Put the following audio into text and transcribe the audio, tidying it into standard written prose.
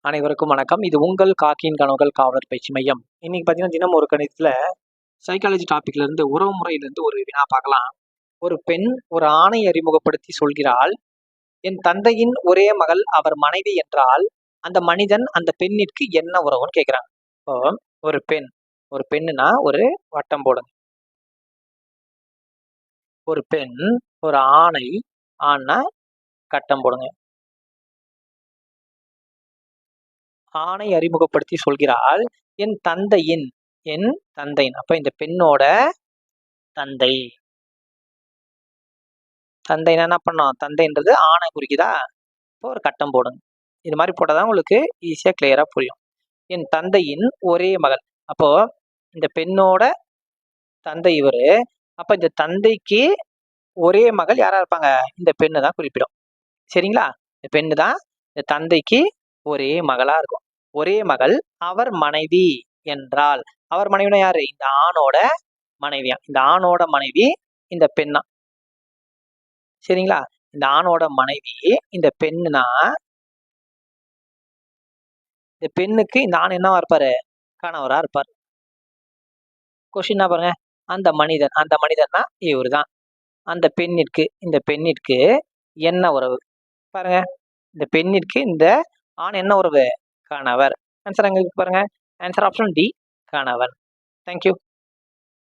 அனைவருக்கும் வணக்கம். இது உங்கள் காக்கியின் கனவுகள் காவலர் பயிற்சி மையம். இன்னைக்கு பார்த்தீங்கன்னா, தினம் ஒரு கணிதத்துல சைக்காலஜி டாபிக்ல இருந்து உறவு முறையிலிருந்து ஒரு வினா பார்க்கலாம். ஒரு பெண் ஒரு ஆணை அறிமுகப்படுத்தி சொல்கிறாள், என் தந்தையின் ஒரே மகள் அவர் மனைவி என்றால் அந்த மனிதன் அந்த பெண்ணிற்கு என்ன உறவுன்னு கேட்கிறாங்க. இப்போ ஒரு பெண்ணுனா ஒரு வட்டம் போடுங்க. ஒரு பெண் ஒரு ஆணை கட்டம் போடுங்க. ஆணை அறிமுகப்படுத்தி சொல்கிறாள், என் தந்தையின் அப்ப இந்த பெண்ணோட தந்தை. தந்தைன்னா என்ன பண்ணோம்? தந்தைன்றது ஆணை குறிக்குதா? இப்போ ஒரு கட்டம் போடுங்க. இது மாதிரி போட்டாதான் உங்களுக்கு ஈஸியா கிளியரா புரியும். என் தந்தையின் ஒரே மகள். அப்போ இந்த பெண்ணோட தந்தை இவரு. அப்ப இந்த தந்தைக்கு ஒரே மகள் யாரா இருப்பாங்க? இந்த பெண்ணு தான் குறிப்பிடும். சரிங்களா? இந்த பெண்ணு தான் இந்த தந்தைக்கு ஒரே மகளா இருக்கும். ஒரே மகள் அவர் மனைவி என்றால், அவர் மனைவினா யாரு? இந்த ஆணோட மனைவியா. இந்த ஆணோட மனைவி இந்த பெண்ணா. சரிங்களா? இந்த ஆணோட மனைவி இந்த பெண்ணுனா, இந்த பெண்ணுக்கு இந்த ஆண் என்னவா இருப்பாரு? கணவரா இருப்பார். கொஸ்டின் என்ன பாருங்க, அந்த மனிதன்னா இவரு தான். இந்த பெண்ணிற்கு என்ன உறவு? பாருங்க, இந்த பெண்ணிற்கு இந்த ஆண் என்ன உறவு? கணவர். ஆன்சர் அங்க இருக்கு பாருங்க. ஆன்சர் ஆப்ஷன் டி, கணவன். தேங்க்யூ.